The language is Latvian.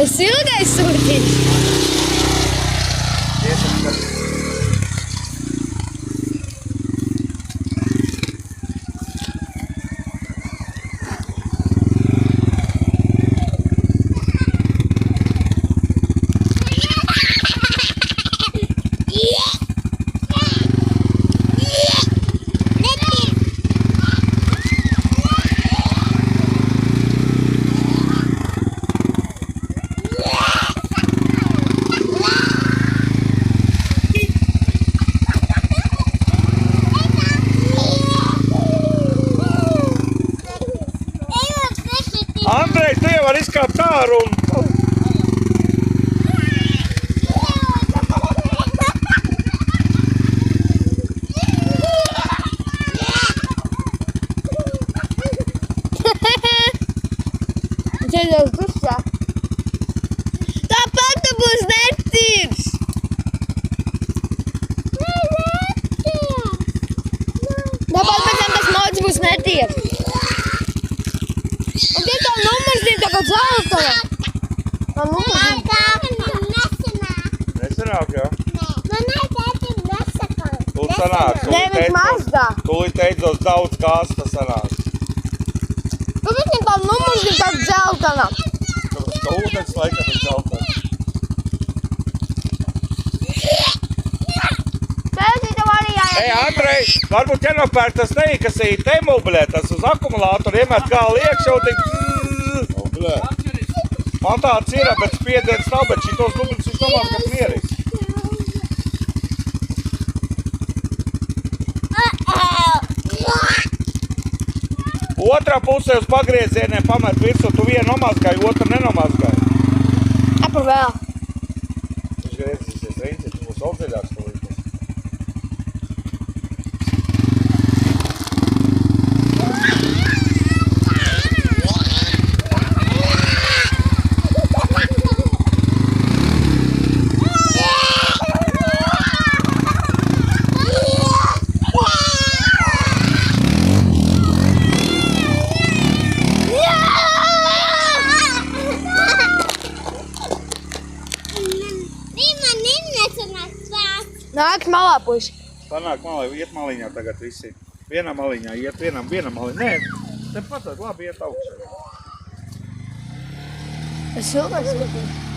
Es ilgais sūtiņš. Andrej, tu jau var izkāpt āru un... Viņš aizies dušā. Tāpat tu būs netīrs. Tāpat pēc tam tas mods būs netīrs. Un tie tā numurzīm tā kā dzeltana. Tā numurzīm. Nesanāk, jā? Tu Nē, sanāk. viņš mazdā. Tūlīt teicos daudz kāsta sanāk. Tu viņam tā numurzīm tā dzeltana. Tāpēc, ka ūdens laikam ir dzeltens. Pēc tam arī jāiet. Ei, Andrej, varbūt jānopērk tas neikasīt T-mobilē, tas uz akumulātoru iemet kā liekšā un tik... Mobilē. Man tāds ir, bet spiediens nav, bet šitos numeris viņš domās, ka mieris. Otrā pusē uz pagriezieniem pamet virsū, tu vienu nomazgāji, otru nenomazgāji. Apa vēl. Viņš griezīsies rīcīt, tu būs obzeļāks to līdzi. Nāk malā puši. Sanāk malā, iet maliņā tagad visi. Vienā maliņā iet, vienā maliņā. Nē, te pat labi iet augšā. Es ilgais sūtiņš.